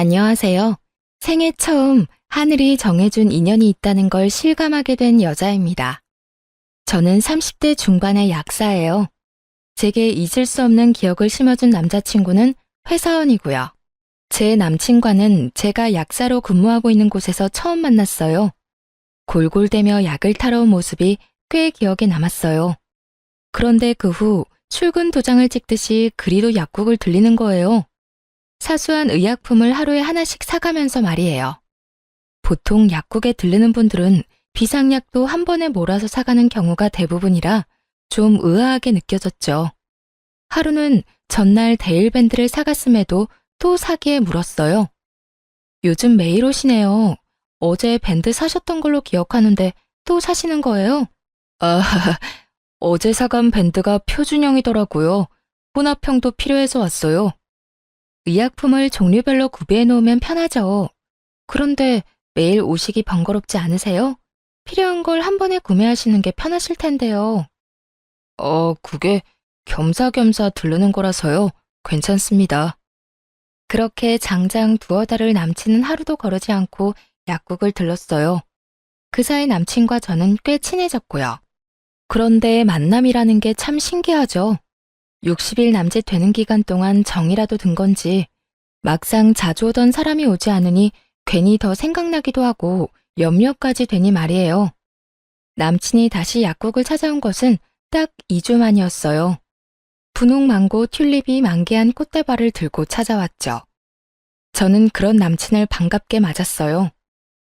안녕하세요. 생애 처음 하늘이 정해준 인연이 있다는 걸 실감하게 된 여자입니다. 저는 30대 중반의 약사예요. 제게 잊을 수 없는 기억을 심어준 남자친구는 회사원이고요. 제 남친과는 제가 약사로 근무하고 있는 곳에서 처음 만났어요. 골골대며 약을 타러 온 모습이 꽤 기억에 남았어요. 그런데 그 후 출근 도장을 찍듯이 그리로 약국을 들리는 거예요. 사소한 의약품을 하루에 하나씩 사가면서 말이에요. 보통 약국에 들르는 분들은 비상약도 한 번에 몰아서 사가는 경우가 대부분이라 좀 의아하게 느껴졌죠. 하루는 전날 데일밴드를 사갔음에도 또 사기에 물었어요. 요즘 매일 오시네요. 어제 밴드 사셨던 걸로 기억하는데 또 사시는 거예요? 아, 어제 사간 밴드가 표준형이더라고요. 혼합형도 필요해서 왔어요. 의약품을 종류별로 구비해 놓으면 편하죠. 그런데 매일 오시기 번거롭지 않으세요? 필요한 걸 한 번에 구매하시는 게 편하실 텐데요. 그게 겸사겸사 들르는 거라서요. 괜찮습니다. 그렇게 장장 두어 달을 남친은 하루도 거르지 않고 약국을 들렀어요. 그 사이 남친과 저는 꽤 친해졌고요. 그런데 만남이라는 게 참 신기하죠. 60일 남짓 되는 기간 동안 정이라도 든 건지 막상 자주 오던 사람이 오지 않으니 괜히 더 생각나기도 하고 염려까지 되니 말이에요. 남친이 다시 약국을 찾아온 것은 딱 2주 만이었어요. 분홍 망고 튤립이 만개한 꽃다발을 들고 찾아왔죠. 저는 그런 남친을 반갑게 맞았어요.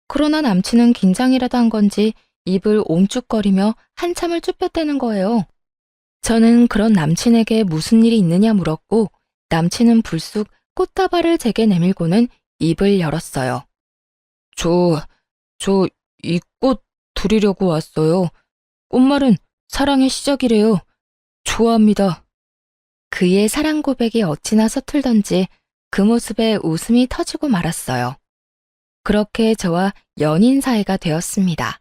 그러나 남친은 긴장이라도 한 건지 입을 옴쭉거리며 한참을 쭈뼛대는 거예요. 저는 그런 남친에게 무슨 일이 있느냐 물었고 남친은 불쑥 꽃다발을 제게 내밀고는 입을 열었어요. 저 이 꽃 드리려고 왔어요. 꽃말은 사랑의 시작이래요. 좋아합니다. 그의 사랑 고백이 어찌나 서툴던지 그 모습에 웃음이 터지고 말았어요. 그렇게 저와 연인 사이가 되었습니다.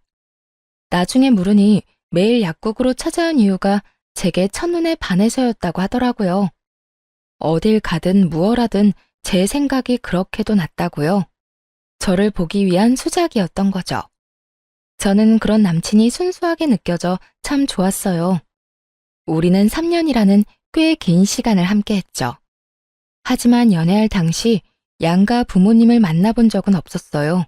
나중에 물으니 매일 약국으로 찾아온 이유가 제게 첫눈에 반해서였다고 하더라고요. 어딜 가든 무얼 하든 제 생각이 그렇게도 났다고요. 저를 보기 위한 수작이었던 거죠. 저는 그런 남친이 순수하게 느껴져 참 좋았어요. 우리는 3년이라는 꽤 긴 시간을 함께했죠. 하지만 연애할 당시 양가 부모님을 만나본 적은 없었어요.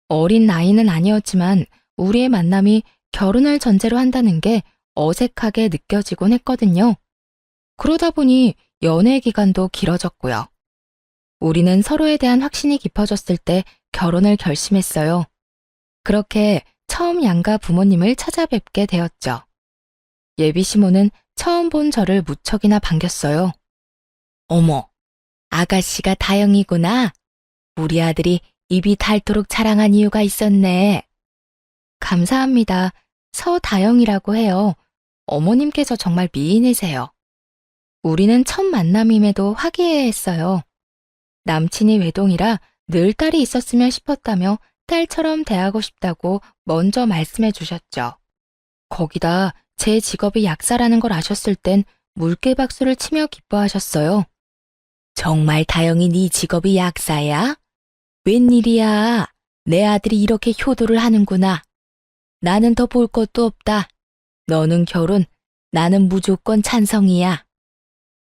어린 나이는 아니었지만 우리의 만남이 결혼을 전제로 한다는 게 어색하게 느껴지곤 했거든요. 그러다 보니 연애 기간도 길어졌고요. 우리는 서로에 대한 확신이 깊어졌을 때 결혼을 결심했어요. 그렇게 처음 양가 부모님을 찾아뵙게 되었죠. 예비 시모는 처음 본 저를 무척이나 반겼어요. 어머, 아가씨가 다영이구나. 우리 아들이 입이 닳도록 자랑한 이유가 있었네. 감사합니다. 서다영이라고 해요. 어머님께서 정말 미인이세요. 우리는 첫 만남임에도 화기애애했어요. 남친이 외동이라 늘 딸이 있었으면 싶었다며 딸처럼 대하고 싶다고 먼저 말씀해 주셨죠. 거기다 제 직업이 약사라는 걸 아셨을 땐 물개박수를 치며 기뻐하셨어요. 정말 다영이 네 직업이 약사야? 웬일이야? 내 아들이 이렇게 효도를 하는구나. 나는 더 볼 것도 없다. 너는 결혼, 나는 무조건 찬성이야.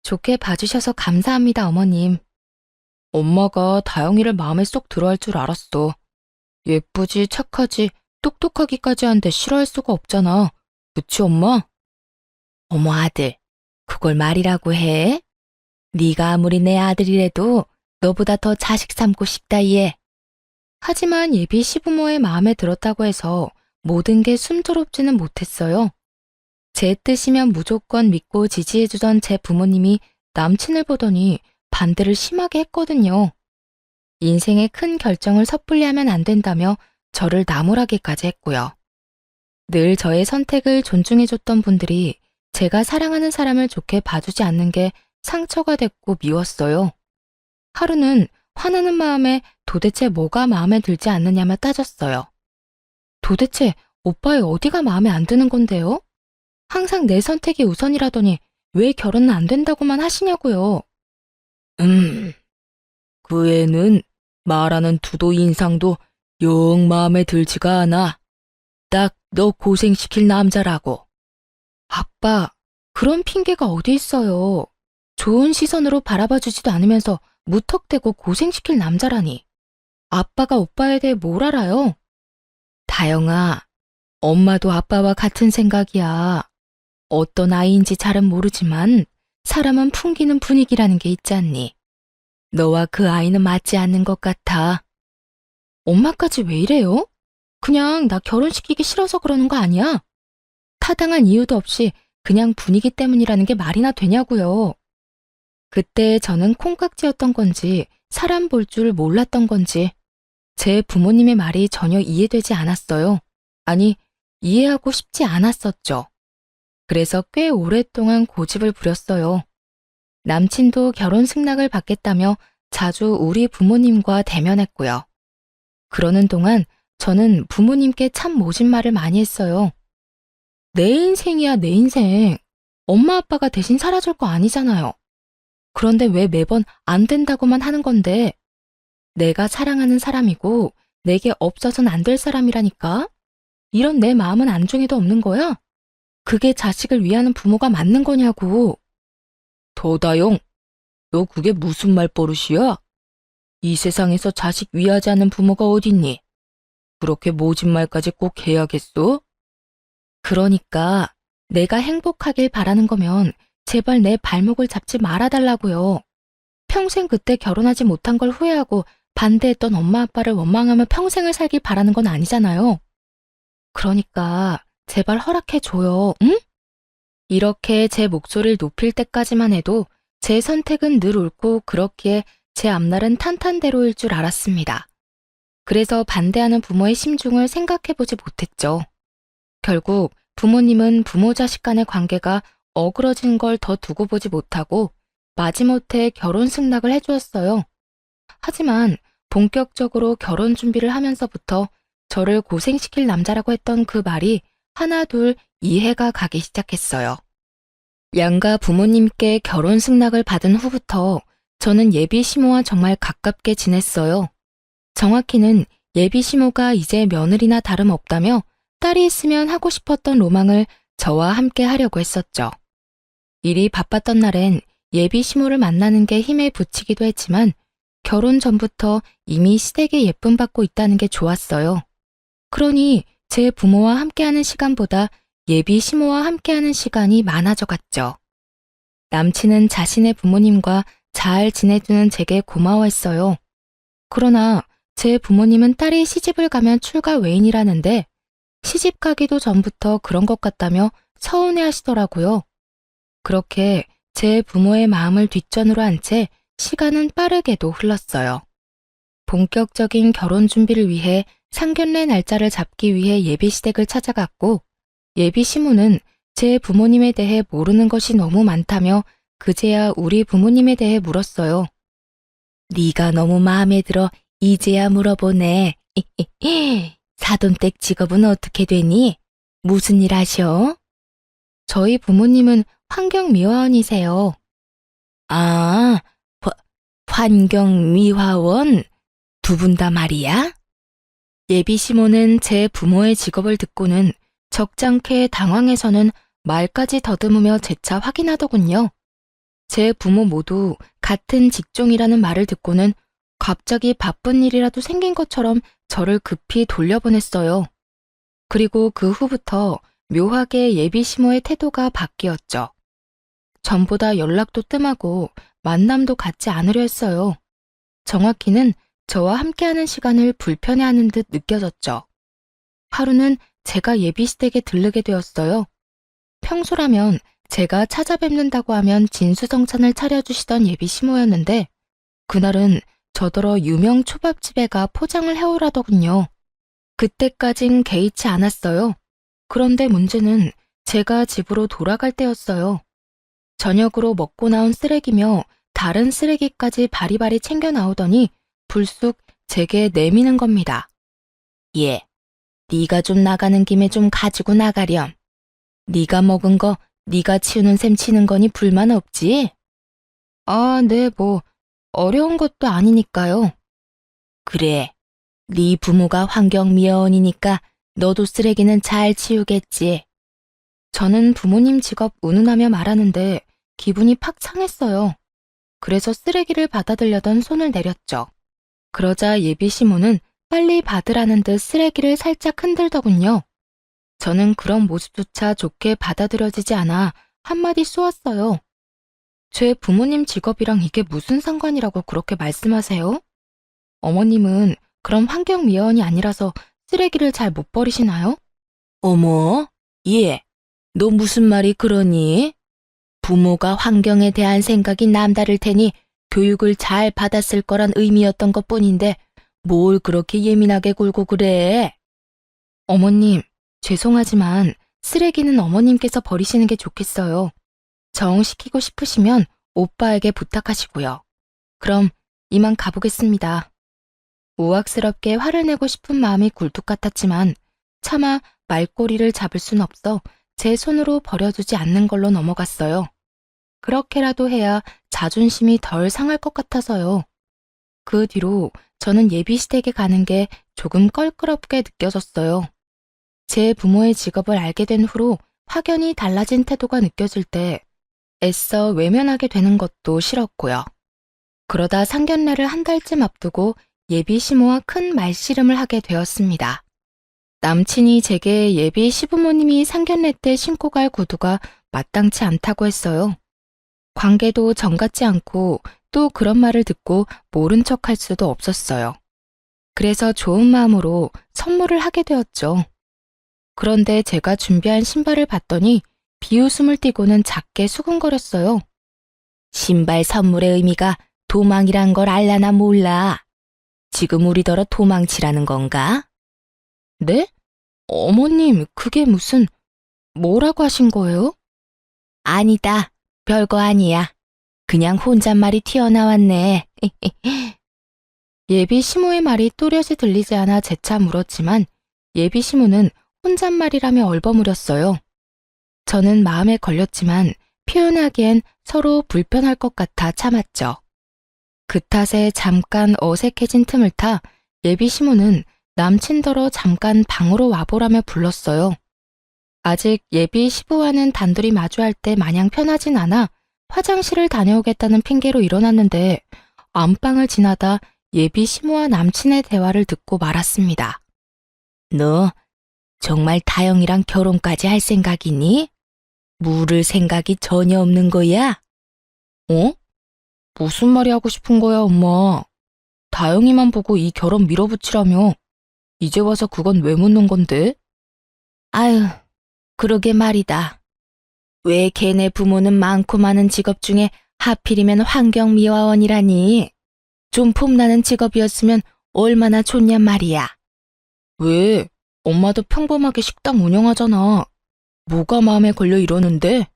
좋게 봐주셔서 감사합니다, 어머님. 엄마가 다영이를 마음에 쏙 들어할 줄 알았어. 예쁘지, 착하지, 똑똑하기까지 한데 싫어할 수가 없잖아. 그치, 엄마? 어머, 아들, 그걸 말이라고 해? 네가 아무리 내 아들이라도 너보다 더 자식 삼고 싶다, 얘. 하지만 예비 시부모의 마음에 들었다고 해서 모든 게 순조롭지는 못했어요. 제 뜻이면 무조건 믿고 지지해주던 제 부모님이 남친을 보더니 반대를 심하게 했거든요. 인생의 큰 결정을 섣불리 하면 안 된다며 저를 나무라기까지 했고요. 늘 저의 선택을 존중해줬던 분들이 제가 사랑하는 사람을 좋게 봐주지 않는 게 상처가 됐고 미웠어요. 하루는 화나는 마음에 도대체 뭐가 마음에 들지 않느냐며 따졌어요. 도대체 오빠의 어디가 마음에 안 드는 건데요? 항상 내 선택이 우선이라더니 왜 결혼은 안 된다고만 하시냐고요. 그 애는 말하는 투도 인상도 영 마음에 들지가 않아. 딱 너 고생시킬 남자라고. 아빠, 그런 핑계가 어디 있어요. 좋은 시선으로 바라봐주지도 않으면서 무턱대고 고생시킬 남자라니. 아빠가 오빠에 대해 뭘 알아요? 다영아, 엄마도 아빠와 같은 생각이야. 어떤 아이인지 잘은 모르지만 사람은 풍기는 분위기라는 게 있지 않니? 너와 그 아이는 맞지 않는 것 같아. 엄마까지 왜 이래요? 그냥 나 결혼시키기 싫어서 그러는 거 아니야? 타당한 이유도 없이 그냥 분위기 때문이라는 게 말이나 되냐고요. 그때 저는 콩깍지였던 건지 사람 볼 줄 몰랐던 건지 제 부모님의 말이 전혀 이해되지 않았어요. 아니, 이해하고 싶지 않았었죠. 그래서 꽤 오랫동안 고집을 부렸어요. 남친도 결혼 승낙을 받겠다며 자주 우리 부모님과 대면했고요. 그러는 동안 저는 부모님께 참 모진 말을 많이 했어요. 내 인생이야, 내 인생. 엄마 아빠가 대신 살아줄 거 아니잖아요. 그런데 왜 매번 안 된다고만 하는 건데 내가 사랑하는 사람이고 내게 없어서는 안 될 사람이라니까? 이런 내 마음은 안중에도 없는 거야? 그게 자식을 위하는 부모가 맞는 거냐고. 도다용, 너 그게 무슨 말버릇이야? 이 세상에서 자식 위하지 않는 부모가 어딨니? 그렇게 모진 말까지 꼭 해야겠어? 그러니까 내가 행복하길 바라는 거면 제발 내 발목을 잡지 말아달라고요. 평생 그때 결혼하지 못한 걸 후회하고 반대했던 엄마 아빠를 원망하며 평생을 살길 바라는 건 아니잖아요. 그러니까 제발 허락해줘요, 응? 이렇게 제 목소리를 높일 때까지만 해도 제 선택은 늘 옳고 그렇기에 제 앞날은 탄탄대로일 줄 알았습니다. 그래서 반대하는 부모의 심중을 생각해보지 못했죠. 결국 부모님은 부모 자식 간의 관계가 어그러진 걸 더 두고 보지 못하고 마지못해 결혼 승낙을 해주었어요. 하지만 본격적으로 결혼 준비를 하면서부터 저를 고생시킬 남자라고 했던 그 말이 하나둘 이해가 가기 시작했어요. 양가 부모님께 결혼 승낙을 받은 후부터 저는 예비 시모와 정말 가깝게 지냈어요. 정확히는 예비 시모가 이제 며느리나 다름없다며 딸이 있으면 하고 싶었던 로망을 저와 함께 하려고 했었죠. 일이 바빴던 날엔 예비 시모를 만나는 게 힘에 부치기도 했지만 결혼 전부터 이미 시댁에 예쁨 받고 있다는 게 좋았어요. 그러니 제 부모와 함께하는 시간보다 예비 시모와 함께하는 시간이 많아져 갔죠. 남친은 자신의 부모님과 잘 지내주는 제게 고마워했어요. 그러나 제 부모님은 딸이 시집을 가면 출가 외인이라는데 시집 가기도 전부터 그런 것 같다며 서운해 하시더라고요. 그렇게 제 부모의 마음을 뒷전으로 한 채 시간은 빠르게도 흘렀어요. 본격적인 결혼 준비를 위해 상견례 날짜를 잡기 위해 예비 시댁을 찾아갔고 예비 시모는 제 부모님에 대해 모르는 것이 너무 많다며 그제야 우리 부모님에 대해 물었어요. 네가 너무 마음에 들어 이제야 물어보네. 사돈댁 직업은 어떻게 되니? 무슨 일 하셔? 저희 부모님은 환경미화원이세요. 아, 환경미화원? 두 분 다 말이야? 예비 시모는 제 부모의 직업을 듣고는 적잖게 당황해서는 말까지 더듬으며 재차 확인하더군요. 제 부모 모두 같은 직종이라는 말을 듣고는 갑자기 바쁜 일이라도 생긴 것처럼 저를 급히 돌려보냈어요. 그리고 그 후부터 묘하게 예비 시모의 태도가 바뀌었죠. 전보다 연락도 뜸하고 만남도 갖지 않으려 했어요. 정확히는 저와 함께하는 시간을 불편해하는 듯 느껴졌죠. 하루는 제가 예비 시댁에 들르게 되었어요. 평소라면 제가 찾아뵙는다고 하면 진수성찬을 차려주시던 예비 시모였는데 그날은 저더러 유명 초밥집에 가 포장을 해오라더군요. 그때까진 개의치 않았어요. 그런데 문제는 제가 집으로 돌아갈 때였어요. 저녁으로 먹고 나온 쓰레기며 다른 쓰레기까지 바리바리 챙겨 나오더니 불쑥 제게 내미는 겁니다. 예, 네가 좀 나가는 김에 좀 가지고 나가렴. 네가 먹은 거 네가 치우는 셈 치는 거니 불만 없지? 아, 네, 어려운 것도 아니니까요. 그래, 네 부모가 환경미화원이니까 너도 쓰레기는 잘 치우겠지. 저는 부모님 직업 운운하며 말하는데 기분이 팍 상했어요. 그래서 쓰레기를 받아들려던 손을 내렸죠. 그러자 예비 시모는 빨리 받으라는 듯 쓰레기를 살짝 흔들더군요. 저는 그런 모습조차 좋게 받아들여지지 않아 한마디 쏘았어요. 제 부모님 직업이랑 이게 무슨 상관이라고 그렇게 말씀하세요? 어머님은 그럼 환경미화원이 아니라서 쓰레기를 잘 못 버리시나요? 어머, 얘, 너 무슨 말이 그러니? 부모가 환경에 대한 생각이 남다를 테니 교육을 잘 받았을 거란 의미였던 것뿐인데 뭘 그렇게 예민하게 굴고 그래? 어머님, 죄송하지만 쓰레기는 어머님께서 버리시는 게 좋겠어요. 정시키고 싶으시면 오빠에게 부탁하시고요. 그럼 이만 가보겠습니다. 우악스럽게 화를 내고 싶은 마음이 굴뚝 같았지만 차마 말꼬리를 잡을 순 없어 제 손으로 버려두지 않는 걸로 넘어갔어요. 그렇게라도 해야 자존심이 덜 상할 것 같아서요. 그 뒤로 저는 예비시댁에 가는 게 조금 껄끄럽게 느껴졌어요. 제 부모의 직업을 알게 된 후로 확연히 달라진 태도가 느껴질 때 애써 외면하게 되는 것도 싫었고요. 그러다 상견례를 한 달쯤 앞두고 예비 시모와 큰 말씨름을 하게 되었습니다. 남친이 제게 예비 시부모님이 상견례 때 신고 갈 구두가 마땅치 않다고 했어요. 관계도 정 같지 않고 또 그런 말을 듣고 모른 척 할 수도 없었어요. 그래서 좋은 마음으로 선물을 하게 되었죠. 그런데 제가 준비한 신발을 봤더니 비웃음을 띠고는 작게 수근거렸어요. 신발 선물의 의미가 도망이란 걸 알라나 몰라. 지금 우리더러 도망치라는 건가? 네? 어머님, 그게 무슨, 뭐라고 하신 거예요? 아니다. 별거 아니야. 그냥 혼잣말이 튀어나왔네. 예비 시모의 말이 또렷이 들리지 않아 재차 물었지만 예비 시모는 혼잣말이라며 얼버무렸어요. 저는 마음에 걸렸지만 표현하기엔 서로 불편할 것 같아 참았죠. 그 탓에 잠깐 어색해진 틈을 타 예비 시모는 남친더러 잠깐 방으로 와보라며 불렀어요. 아직 예비 시부와는 단둘이 마주할 때 마냥 편하진 않아 화장실을 다녀오겠다는 핑계로 일어났는데 안방을 지나다 예비 시모와 남친의 대화를 듣고 말았습니다. 너 정말 다영이랑 결혼까지 할 생각이니? 물을 생각이 전혀 없는 거야? 어? 무슨 말이 하고 싶은 거야, 엄마? 다영이만 보고 이 결혼 밀어붙이라며. 이제 와서 그건 왜 묻는 건데? 아유, 그러게 말이다. 왜 걔네 부모는 많고 많은 직업 중에 하필이면 환경미화원이라니? 좀 폼나는 직업이었으면 얼마나 좋냔 말이야. 왜? 엄마도 평범하게 식당 운영하잖아. 뭐가 마음에 걸려 이러는데?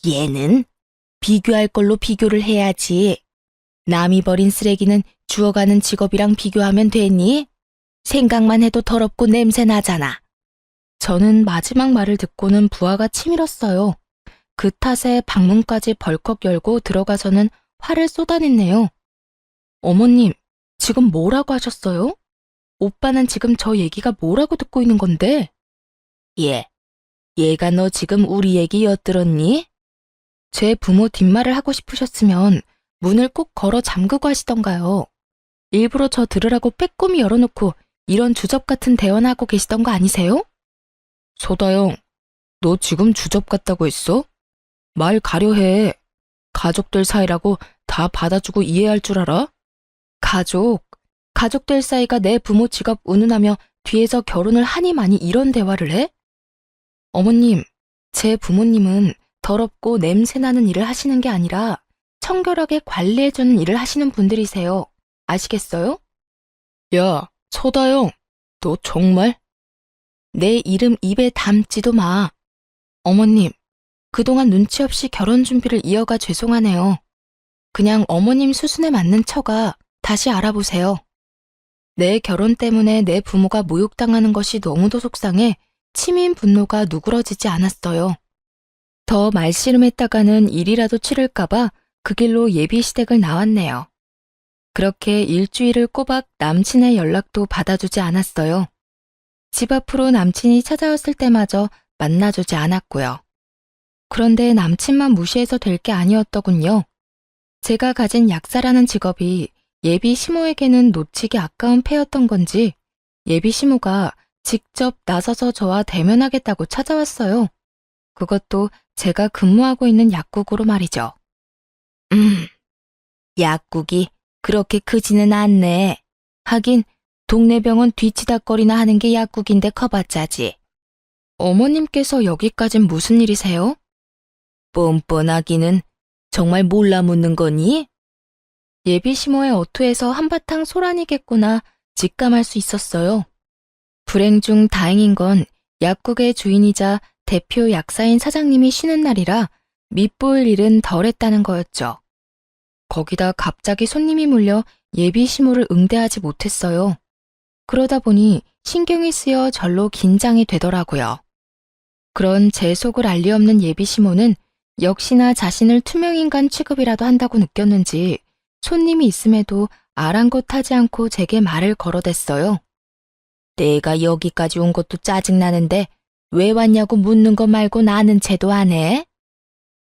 얘는 비교할 걸로 비교를 해야지. 남이 버린 쓰레기는 주워가는 직업이랑 비교하면 되니? 생각만 해도 더럽고 냄새 나잖아. 저는 마지막 말을 듣고는 부하가 치밀었어요. 그 탓에 방문까지 벌컥 열고 들어가서는 화를 쏟아냈네요. 어머님, 지금 뭐라고 하셨어요? 오빠는 지금 저 얘기가 뭐라고 듣고 있는 건데? 얘가 너 지금 우리 얘기 엿들었니? 제 부모 뒷말을 하고 싶으셨으면 문을 꼭 걸어 잠그고 하시던가요. 일부러 저 들으라고 빼꼼히 열어놓고 이런 주접 같은 대화나 하고 계시던 거 아니세요? 소다영, 너 지금 주접 같다고 했어? 말 가려해. 가족들 사이라고 다 받아주고 이해할 줄 알아? 가족들 사이가 내 부모 직업 운운하며 뒤에서 결혼을 하니 많이 이런 대화를 해? 어머님, 제 부모님은 더럽고 냄새나는 일을 하시는 게 아니라 청결하게 관리해주는 일을 하시는 분들이세요. 아시겠어요? 야, 소다영, 너 정말? 내 이름 입에 담지도 마. 어머님, 그동안 눈치 없이 결혼 준비를 이어가 죄송하네요. 그냥 어머님 수순에 맞는 처가 다시 알아보세요. 내 결혼 때문에 내 부모가 모욕당하는 것이 너무도 속상해 치민 분노가 누그러지지 않았어요. 더 말씨름했다가는 일이라도 치를까봐 그 길로 예비 시댁을 나왔네요. 그렇게 일주일을 꼬박 남친의 연락도 받아주지 않았어요. 집 앞으로 남친이 찾아왔을 때마저 만나주지 않았고요. 그런데 남친만 무시해서 될 게 아니었더군요. 제가 가진 약사라는 직업이 예비 시모에게는 놓치기 아까운 패였던 건지 예비 시모가 직접 나서서 저와 대면하겠다고 찾아왔어요. 그것도 제가 근무하고 있는 약국으로 말이죠. 약국이 그렇게 크지는 않네. 하긴 동네 병원 뒤치다거리나 하는 게 약국인데 커봤자지. 어머님께서 여기까진 무슨 일이세요? 뻔뻔하기는 정말 몰라 묻는 거니? 예비 시모의 어투에서 한바탕 소란이겠구나 직감할 수 있었어요. 불행 중 다행인 건 약국의 주인이자 대표 약사인 사장님이 쉬는 날이라 밉보일 일은 덜했다는 거였죠. 거기다 갑자기 손님이 몰려 예비 시모를 응대하지 못했어요. 그러다 보니 신경이 쓰여 절로 긴장이 되더라고요. 그런 제 속을 알리 없는 예비 시모는 역시나 자신을 투명인간 취급이라도 한다고 느꼈는지 손님이 있음에도 아랑곳하지 않고 제게 말을 걸어댔어요. 내가 여기까지 온 것도 짜증나는데 왜 왔냐고 묻는 거 말고 나는 채도 안 해?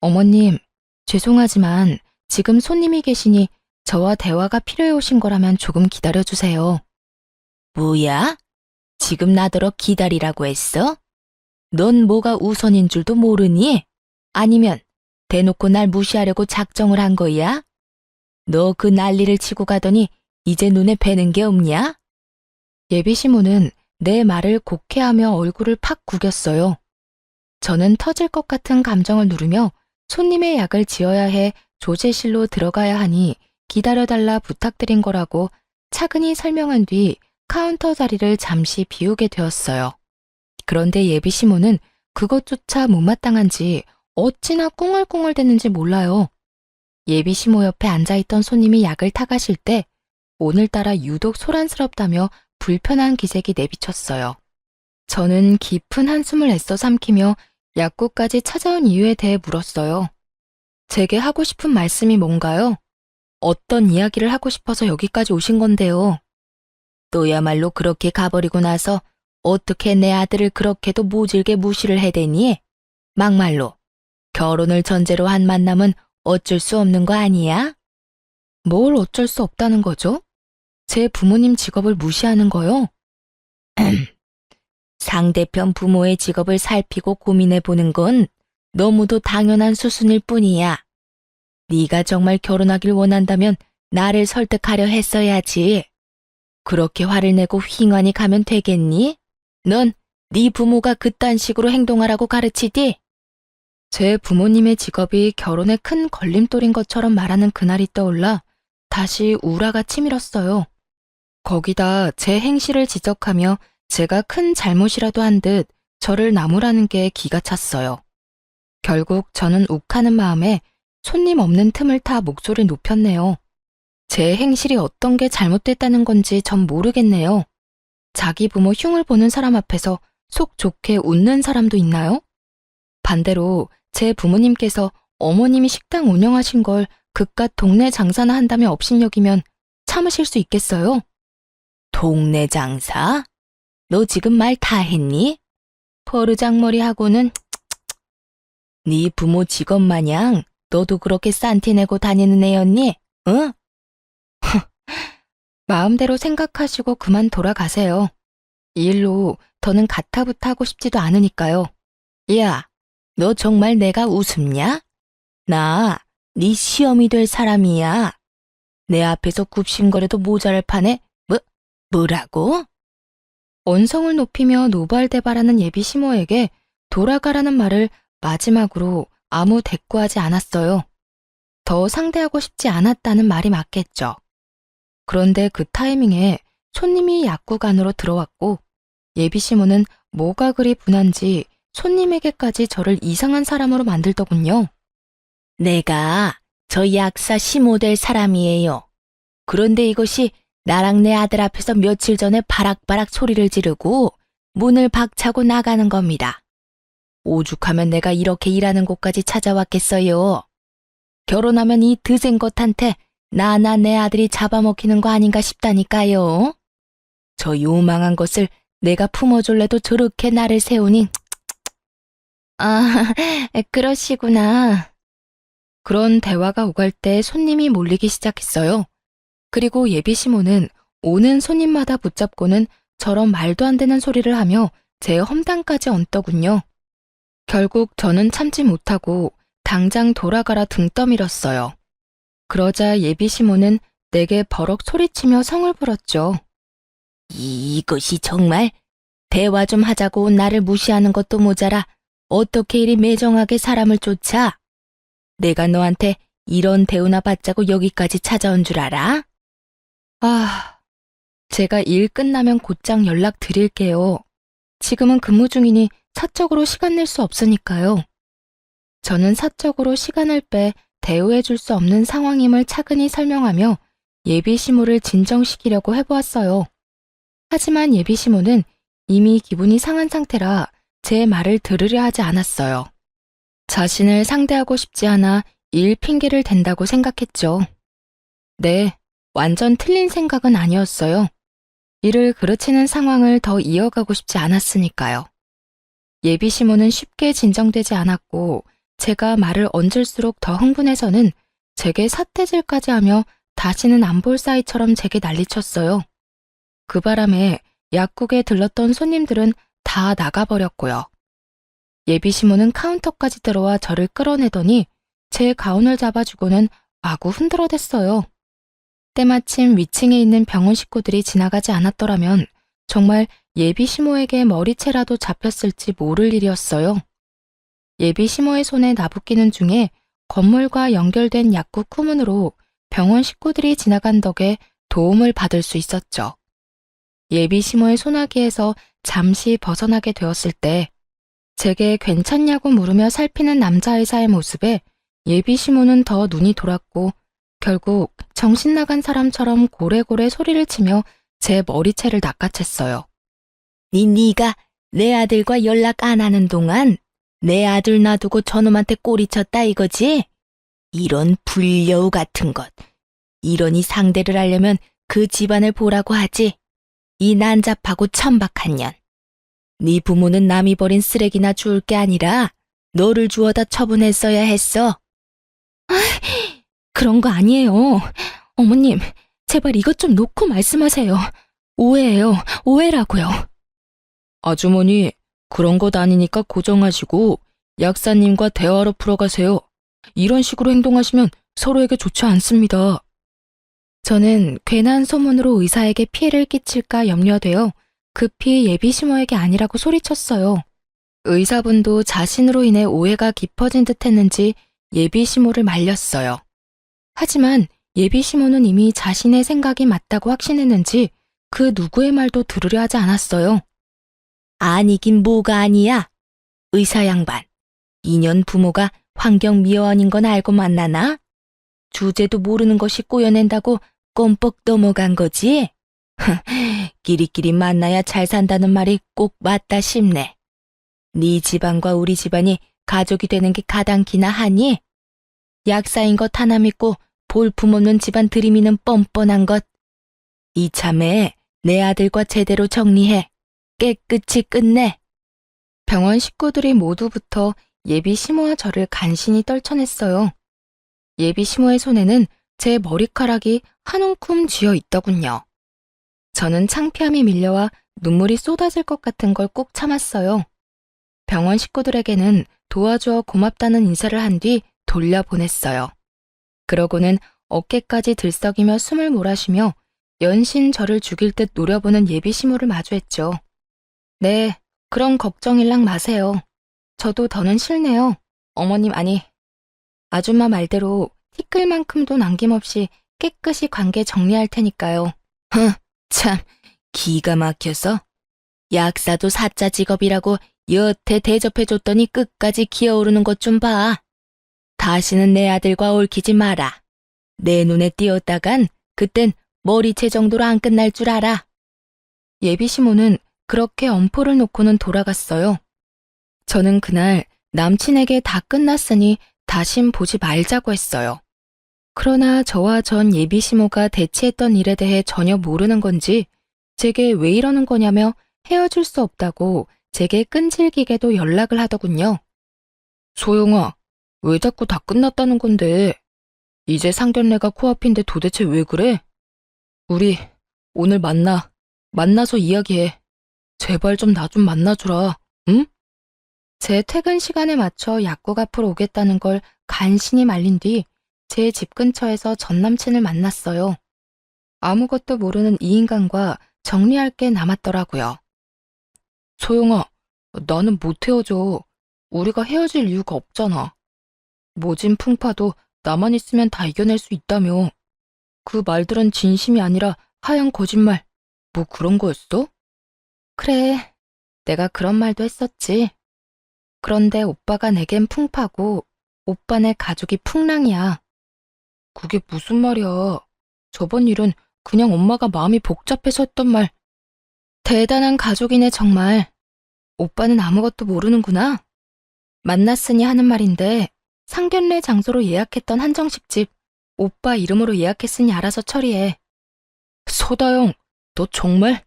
어머님, 죄송하지만 지금 손님이 계시니 저와 대화가 필요해 오신 거라면 조금 기다려주세요. 뭐야? 지금 나더러 기다리라고 했어? 넌 뭐가 우선인 줄도 모르니? 아니면 대놓고 날 무시하려고 작정을 한 거야? 너 그 난리를 치고 가더니 이제 눈에 뵈는 게 없냐? 예비 시모는 내 말을 곡해하며 얼굴을 팍 구겼어요. 저는 터질 것 같은 감정을 누르며 손님의 약을 지어야 해 조제실로 들어가야 하니 기다려달라 부탁드린 거라고 차근히 설명한 뒤 카운터 자리를 잠시 비우게 되었어요. 그런데 예비 시모는 그것조차 못마땅한지 어찌나 꿍얼꿍얼댔는지 몰라요. 예비 시모 옆에 앉아있던 손님이 약을 타가실 때 오늘따라 유독 소란스럽다며 불편한 기색이 내비쳤어요. 저는 깊은 한숨을 애써 삼키며 약국까지 찾아온 이유에 대해 물었어요. 제게 하고 싶은 말씀이 뭔가요? 어떤 이야기를 하고 싶어서 여기까지 오신 건데요. 너야말로 그렇게 가버리고 나서 어떻게 내 아들을 그렇게도 모질게 무시를 해대니? 막말로 결혼을 전제로 한 만남은 어쩔 수 없는 거 아니야? 뭘 어쩔 수 없다는 거죠? 제 부모님 직업을 무시하는 거요? 상대편 부모의 직업을 살피고 고민해보는 건 너무도 당연한 수순일 뿐이야. 네가 정말 결혼하길 원한다면 나를 설득하려 했어야지. 그렇게 화를 내고 휘ڭ하니 가면 되겠니? 넌 네 부모가 그딴 식으로 행동하라고 가르치디? 제 부모님의 직업이 결혼에 큰 걸림돌인 것처럼 말하는 그날이 떠올라 다시 우라가 치밀었어요. 거기다 제 행실을 지적하며 제가 큰 잘못이라도 한 듯 저를 나무라는 게 기가 찼어요. 결국 저는 욱하는 마음에 손님 없는 틈을 타 목소리를 높였네요. 제 행실이 어떤 게 잘못됐다는 건지 전 모르겠네요. 자기 부모 흉을 보는 사람 앞에서 속 좋게 웃는 사람도 있나요? 반대로 제 부모님께서 어머님이 식당 운영하신 걸 그깟 동네 장사나 한다며 업신여기면 참으실 수 있겠어요? 동네 장사? 너 지금 말 다 했니? 버르장머리하고는 네 부모 직업 마냥 너도 그렇게 싼티 내고 다니는 애였니? 응? 마음대로 생각하시고 그만 돌아가세요. 이 일로 더는 가타부타 하고 싶지도 않으니까요. 야, 너 정말 내가 우습냐? 나 네 시험이 될 사람이야. 내 앞에서 굽신거려도 모자랄 판에 뭐라고? 언성을 높이며 노발대발하는 예비 시모에게 돌아가라는 말을 마지막으로 아무 대꾸하지 않았어요. 더 상대하고 싶지 않았다는 말이 맞겠죠. 그런데 그 타이밍에 손님이 약국 안으로 들어왔고 예비 시모는 뭐가 그리 분한지 손님에게까지 저를 이상한 사람으로 만들더군요. 내가 저 약사 시모 될 사람이에요. 그런데 이것이 나랑 내 아들 앞에서 며칠 전에 바락바락 소리를 지르고 문을 박차고 나가는 겁니다. 오죽하면 내가 이렇게 일하는 곳까지 찾아왔겠어요. 결혼하면 이 드센 것한테 나나 내 아들이 잡아먹히는 거 아닌가 싶다니까요. 저 요망한 것을 내가 품어줄래도 저렇게 나를 세우니. 아, 그러시구나. 그런 대화가 오갈 때 손님이 몰리기 시작했어요. 그리고 예비시모는 오는 손님마다 붙잡고는 저런 말도 안 되는 소리를 하며 제 험담까지 얹더군요. 결국 저는 참지 못하고 당장 돌아가라 등 떠밀었어요. 그러자 예비시모는 내게 버럭 소리치며 성을 부렸죠. 이것이 정말 대화 좀 하자고 나를 무시하는 것도 모자라 어떻게 이리 매정하게 사람을 쫓아? 내가 너한테 이런 대우나 받자고 여기까지 찾아온 줄 알아? 아, 제가 일 끝나면 곧장 연락 드릴게요. 지금은 근무 중이니 사적으로 시간 낼 수 없으니까요. 저는 사적으로 시간을 빼 대우해 줄 수 없는 상황임을 차근히 설명하며 예비시모를 진정시키려고 해보았어요. 하지만 예비시모는 이미 기분이 상한 상태라 제 말을 들으려 하지 않았어요. 자신을 상대하고 싶지 않아 일 핑계를 댄다고 생각했죠. 네, 완전 틀린 생각은 아니었어요. 일을 그르치는 상황을 더 이어가고 싶지 않았으니까요. 예비시모는 쉽게 진정되지 않았고 제가 말을 얹을수록 더 흥분해서는 제게 삿대질까지 하며 다시는 안 볼 사이처럼 제게 난리쳤어요. 그 바람에 약국에 들렀던 손님들은 다 나가버렸고요. 예비시모는 카운터까지 들어와 저를 끌어내더니 제 가운을 잡아주고는 마구 흔들어댔어요. 때마침 위층에 있는 병원 식구들이 지나가지 않았더라면 정말 예비시모에게 머리채라도 잡혔을지 모를 일이었어요. 예비시모의 손에 나붓기는 중에 건물과 연결된 약국 후문으로 병원 식구들이 지나간 덕에 도움을 받을 수 있었죠. 예비시모의 소나기에서 잠시 벗어나게 되었을 때 제게 괜찮냐고 물으며 살피는 남자의사의 모습에 예비시모는 더 눈이 돌았고 결국 정신 나간 사람처럼 고래고래 소리를 치며 제 머리채를 낚아챘어요. 네가 내 아들과 연락 안 하는 동안 내 아들 놔두고 저놈한테 꼬리쳤다 이거지? 이런 불려우 같은 것. 이러니 상대를 하려면 그 집안을 보라고 하지. 이 난잡하고 천박한 년. 네 부모는 남이 버린 쓰레기나 주울 게 아니라 너를 주워다 처분했어야 했어. 그런 거 아니에요. 어머님, 제발 이것 좀 놓고 말씀하세요. 오해예요. 오해라고요. 아주머니, 그런 것 아니니까 고정하시고 약사님과 대화로 풀어가세요. 이런 식으로 행동하시면 서로에게 좋지 않습니다. 저는 괜한 소문으로 의사에게 피해를 끼칠까 염려되어 급히 예비시모에게 아니라고 소리쳤어요. 의사분도 자신으로 인해 오해가 깊어진 듯 했는지 예비시모를 말렸어요. 하지만 예비시모는 이미 자신의 생각이 맞다고 확신했는지 그 누구의 말도 들으려 하지 않았어요. 아니긴 뭐가 아니야. 의사 양반, 2년 부모가 환경미화원인 건 알고 만나나? 주제도 모르는 것이 꼬여낸다고 껌뻑 넘어간 거지? 끼리끼리 만나야 잘 산다는 말이 꼭 맞다 싶네. 네 집안과 우리 집안이 가족이 되는 게 가당키나 하니? 약사인 것 하나 믿고 볼품없는 집안 들이미는 뻔뻔한 것. 이참에 내 아들과 제대로 정리해. 깨끗이 끝내. 병원 식구들이 모두부터 예비시모와 저를 간신히 떨쳐냈어요. 예비시모의 손에는 제 머리카락이 한 움큼 쥐어 있더군요. 저는 창피함이 밀려와 눈물이 쏟아질 것 같은 걸 꼭 참았어요. 병원 식구들에게는 도와주어 고맙다는 인사를 한 뒤 돌려보냈어요. 그러고는 어깨까지 들썩이며 숨을 몰아쉬며 연신 저를 죽일 듯 노려보는 예비시모를 마주했죠. 네, 그런 걱정일랑 마세요. 저도 더는 싫네요. 어머님 아니, 아줌마 말대로 티끌만큼도 남김없이 깨끗이 관계 정리할 테니까요. 참, 기가 막혀서. 약사도 사자 직업이라고 여태 대접해줬더니 끝까지 기어오르는 것 좀 봐. 다시는 내 아들과 얽히지 마라. 내 눈에 띄었다간 그땐 머리채 정도로 안 끝날 줄 알아. 예비시모는 그렇게 엄포를 놓고는 돌아갔어요. 저는 그날 남친에게 다 끝났으니 다신 보지 말자고 했어요. 그러나 저와 전 예비 시모가 대치했던 일에 대해 전혀 모르는 건지 제게 왜 이러는 거냐며 헤어질 수 없다고 제게 끈질기게도 연락을 하더군요. 소영아, 왜 자꾸 다 끝났다는 건데? 이제 상견례가 코앞인데 도대체 왜 그래? 우리 오늘 만나서 이야기해. 제발 좀 나 좀 만나주라, 응? 제 퇴근 시간에 맞춰 약국 앞으로 오겠다는 걸 간신히 말린 뒤 제 집 근처에서 전 남친을 만났어요. 아무것도 모르는 이 인간과 정리할 게 남았더라고요. 소영아, 나는 못 헤어져. 우리가 헤어질 이유가 없잖아. 모진 풍파도 나만 있으면 다 이겨낼 수 있다며. 그 말들은 진심이 아니라 하얀 거짓말. 뭐 그런 거였어? 그래, 내가 그런 말도 했었지. 그런데 오빠가 내겐 풍파고 오빠네 가족이 풍랑이야. 그게 무슨 말이야. 저번 일은 그냥 엄마가 마음이 복잡해서 했던 말. 대단한 가족이네 정말. 오빠는 아무것도 모르는구나. 만났으니 하는 말인데 상견례 장소로 예약했던 한정식집 오빠 이름으로 예약했으니 알아서 처리해. 소다영, 너 정말?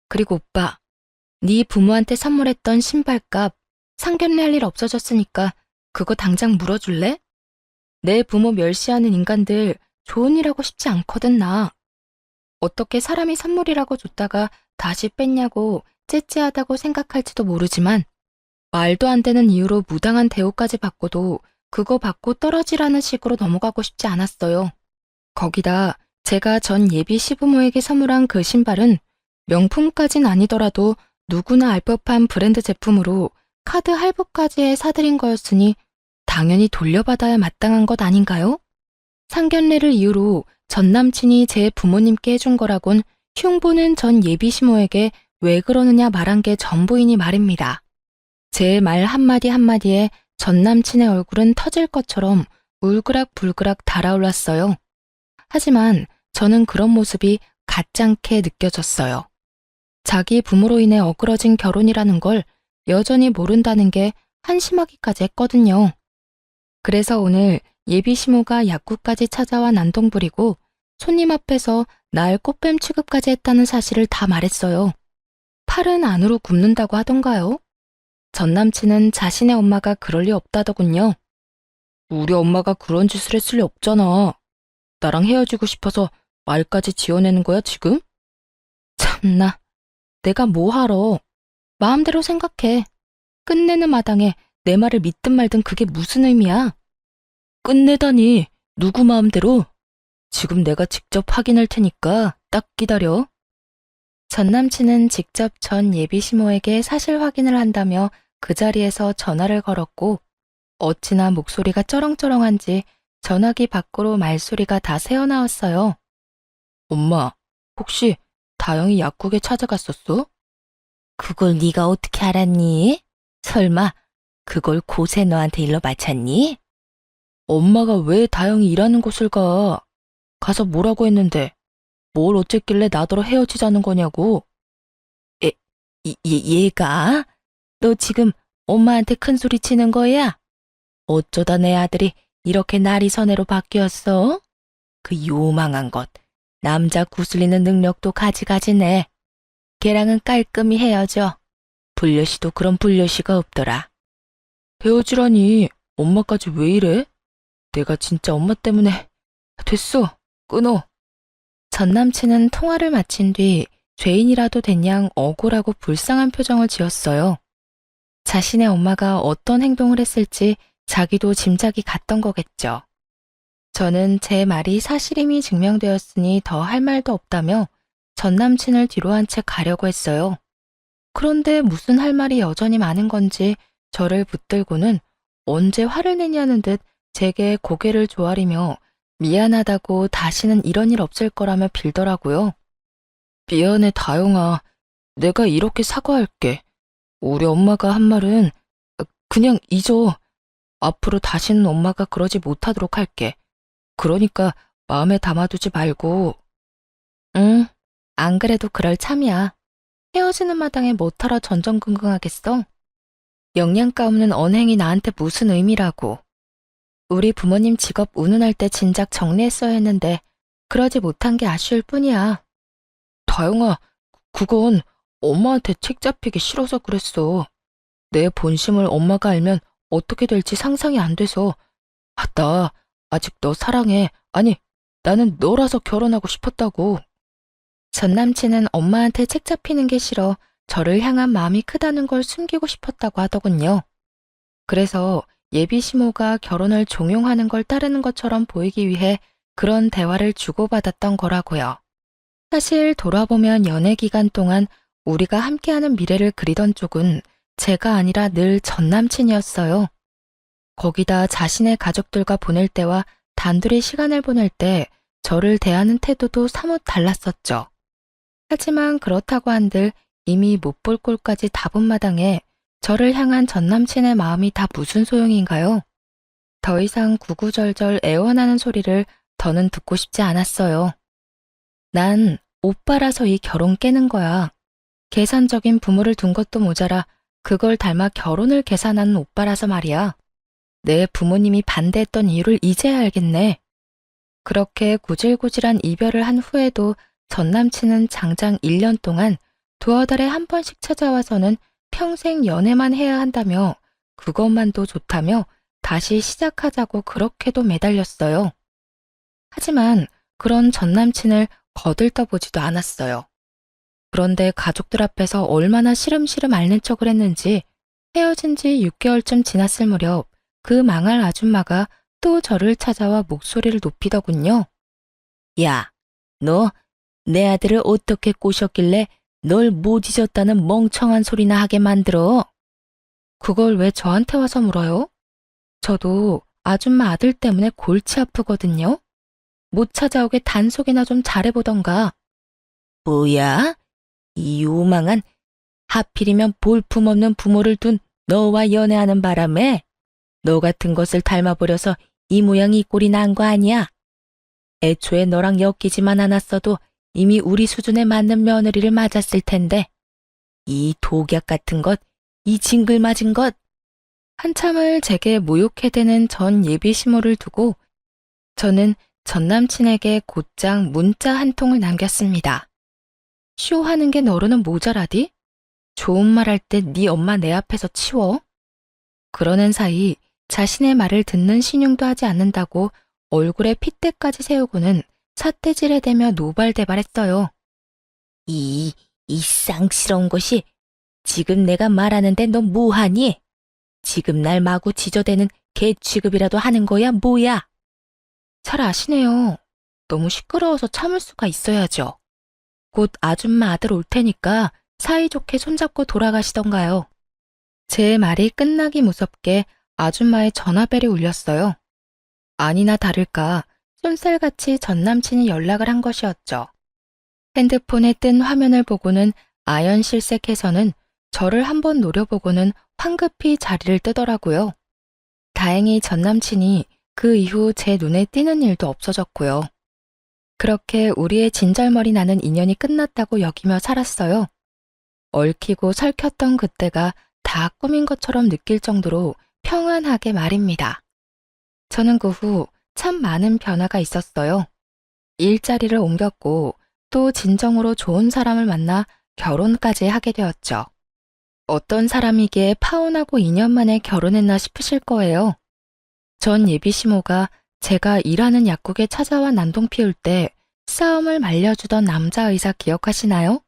그리고 오빠, 네 부모한테 선물했던 신발값 상견례 할 일 없어졌으니까 그거 당장 물어줄래? 내 부모 멸시하는 인간들 좋은 일 하고 싶지 않거든 나. 어떻게 사람이 선물이라고 줬다가 다시 뺐냐고 째째하다고 생각할지도 모르지만 말도 안 되는 이유로 무당한 대우까지 받고도 그거 받고 떨어지라는 식으로 넘어가고 싶지 않았어요. 거기다 제가 전 예비 시부모에게 선물한 그 신발은 명품까진 아니더라도 누구나 알 법한 브랜드 제품으로 카드 할부까지 사드린 거였으니 당연히 돌려받아야 마땅한 것 아닌가요? 상견례를 이유로 전 남친이 제 부모님께 해준 거라곤 흉보는 전 예비 시모에게 왜 그러느냐 말한 게 전부이니 말입니다. 제 말 한마디 한마디에 전 남친의 얼굴은 터질 것처럼 울그락불그락 달아올랐어요. 하지만 저는 그런 모습이 가짱게 느껴졌어요. 자기 부모로 인해 어그러진 결혼이라는 걸 여전히 모른다는 게 한심하기까지 했거든요. 그래서 오늘 예비 시모가 약국까지 찾아와 난동 부리고 손님 앞에서 날 꽃뱀 취급까지 했다는 사실을 다 말했어요. 팔은 안으로 굽는다고 하던가요? 전 남친은 자신의 엄마가 그럴 리 없다더군요. 우리 엄마가 그런 짓을 했을 리 없잖아. 나랑 헤어지고 싶어서 말까지 지어내는 거야, 지금? 참나, 내가 뭐 하러. 마음대로 생각해. 끝내는 마당에 내 말을 믿든 말든 그게 무슨 의미야? 끝내다니, 누구 마음대로? 지금 내가 직접 확인할 테니까 딱 기다려. 전 남친은 직접 전 예비 시모에게 사실 확인을 한다며 그 자리에서 전화를 걸었고 어찌나 목소리가 쩌렁쩌렁한지 전화기 밖으로 말소리가 다 새어나왔어요. 엄마, 혹시 다영이 약국에 찾아갔었어? 그걸 네가 어떻게 알았니? 설마 그걸 고세 너한테 일러 바쳤니? 엄마가 왜 다영이 일하는 곳을 가? 가서 뭐라고 했는데 뭘 어쨌길래 나더러 헤어지자는 거냐고. 에, 얘가? 너 지금 엄마한테 큰 소리 치는 거야? 어쩌다 내 아들이 이렇게 나리선애로 바뀌었어? 그 요망한 것. 남자 구슬리는 능력도 가지가지네. 걔랑은 깔끔히 헤어져. 불려시도 그런 불려시가 없더라. 헤어지라니 엄마까지 왜 이래? 내가 진짜 엄마 때문에. 됐어, 끊어. 전 남친은 통화를 마친 뒤 죄인이라도 된 양 억울하고 불쌍한 표정을 지었어요. 자신의 엄마가 어떤 행동을 했을지 자기도 짐작이 갔던 거겠죠. 저는 제 말이 사실임이 증명되었으니 더 할 말도 없다며 전 남친을 뒤로 한 채 가려고 했어요. 그런데 무슨 할 말이 여전히 많은 건지 저를 붙들고는 언제 화를 내냐는 듯 제게 고개를 조아리며 미안하다고 다시는 이런 일 없을 거라며 빌더라고요. 미안해 다영아. 내가 이렇게 사과할게. 우리 엄마가 한 말은 그냥 잊어. 앞으로 다시는 엄마가 그러지 못하도록 할게. 그러니까 마음에 담아두지 말고. 응, 안 그래도 그럴 참이야. 헤어지는 마당에 뭐하러 전전긍긍하겠어? 영양가 없는 언행이 나한테 무슨 의미라고. 우리 부모님 직업 운운할 때 진작 정리했어야 했는데 그러지 못한 게 아쉬울 뿐이야. 다영아, 그건 엄마한테 책 잡히기 싫어서 그랬어. 내 본심을 엄마가 알면 어떻게 될지 상상이 안 돼서. 나 아직 너 사랑해. 아니, 나는 너라서 결혼하고 싶었다고. 전 남친은 엄마한테 책 잡히는 게 싫어 저를 향한 마음이 크다는 걸 숨기고 싶었다고 하더군요. 그래서 예비 시모가 결혼을 종용하는 걸 따르는 것처럼 보이기 위해 그런 대화를 주고받았던 거라고요. 사실 돌아보면 연애 기간 동안 우리가 함께하는 미래를 그리던 쪽은 제가 아니라 늘 전 남친이었어요. 거기다 자신의 가족들과 보낼 때와 단둘이 시간을 보낼 때 저를 대하는 태도도 사뭇 달랐었죠. 하지만 그렇다고 한들 이미 못 볼 꼴까지 다 본 마당에 저를 향한 전 남친의 마음이 다 무슨 소용인가요? 더 이상 구구절절 애원하는 소리를 더는 듣고 싶지 않았어요. 난 오빠라서 이 결혼 깨는 거야. 계산적인 부모를 둔 것도 모자라 그걸 닮아 결혼을 계산하는 오빠라서 말이야. 내 부모님이 반대했던 이유를 이제야 알겠네. 그렇게 구질구질한 이별을 한 후에도 전 남친은 장장 1년 동안 두어 달에 한 번씩 찾아와서는 평생 연애만 해야 한다며 그것만도 좋다며 다시 시작하자고 그렇게도 매달렸어요. 하지만 그런 전 남친을 거들떠보지도 않았어요. 그런데 가족들 앞에서 얼마나 시름시름 앓는 척을 했는지 헤어진 지 6개월쯤 지났을 무렵 그 망할 아줌마가 또 저를 찾아와 목소리를 높이더군요. 야, 너 내 아들을 어떻게 꼬셨길래 널 못 잊었다는 멍청한 소리나 하게 만들어? 그걸 왜 저한테 와서 물어요? 저도 아줌마 아들 때문에 골치 아프거든요. 못 찾아오게 단속이나 좀 잘해보던가. 뭐야? 이 요망한 하필이면 볼품없는 부모를 둔 너와 연애하는 바람에 너 같은 것을 닮아버려서 이 모양 이 꼴이 난 거 아니야? 애초에 너랑 엮이지만 않았어도 이미 우리 수준에 맞는 며느리를 맞았을 텐데. 이 독약 같은 것, 이 징글맞은 것. 한참을 제게 모욕해대는 전 예비 시모를 두고 저는 전 남친에게 곧장 문자 한 통을 남겼습니다. 쇼하는 게 너로는 모자라디? 좋은 말 할 때 네 엄마 내 앞에서 치워? 그러는 사이 자신의 말을 듣는 신용도 하지 않는다고 얼굴에 핏대까지 세우고는 삿대질해대며 노발대발했어요. 이 쌍스러운 것이 지금 내가 말하는데 너 뭐하니? 지금 날 마구 지저대는 개 취급이라도 하는 거야 뭐야? 잘 아시네요. 너무 시끄러워서 참을 수가 있어야죠. 곧 아줌마 아들 올 테니까 사이좋게 손잡고 돌아가시던가요. 제 말이 끝나기 무섭게 아줌마의 전화벨이 울렸어요. 아니나 다를까 쏜살같이 전 남친이 연락을 한 것이었죠. 핸드폰에 뜬 화면을 보고는 아연실색해서는 저를 한번 노려보고는 황급히 자리를 뜨더라고요. 다행히 전 남친이 그 이후 제 눈에 띄는 일도 없어졌고요. 그렇게 우리의 진절머리 나는 인연이 끝났다고 여기며 살았어요. 얽히고 설켰던 그때가 다 꿈인 것처럼 느낄 정도로 평안하게 말입니다. 저는 그 후 참 많은 변화가 있었어요. 일자리를 옮겼고 또 진정으로 좋은 사람을 만나 결혼까지 하게 되었죠. 어떤 사람이기에 파혼하고 2년 만에 결혼했나 싶으실 거예요. 전 예비 시모가 제가 일하는 약국에 찾아와 난동 피울 때 싸움을 말려주던 남자 의사 기억하시나요?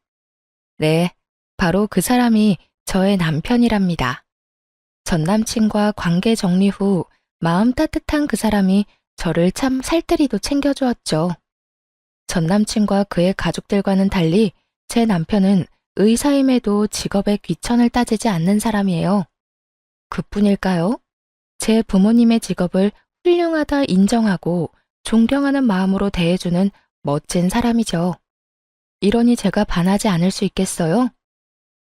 네, 바로 그 사람이 저의 남편이랍니다. 전 남친과 관계 정리 후 마음 따뜻한 그 사람이 저를 참 살뜰히도 챙겨주었죠. 전 남친과 그의 가족들과는 달리 제 남편은 의사임에도 직업에 귀천을 따지지 않는 사람이에요. 그뿐일까요? 제 부모님의 직업을 훌륭하다 인정하고 존경하는 마음으로 대해주는 멋진 사람이죠. 이러니 제가 반하지 않을 수 있겠어요?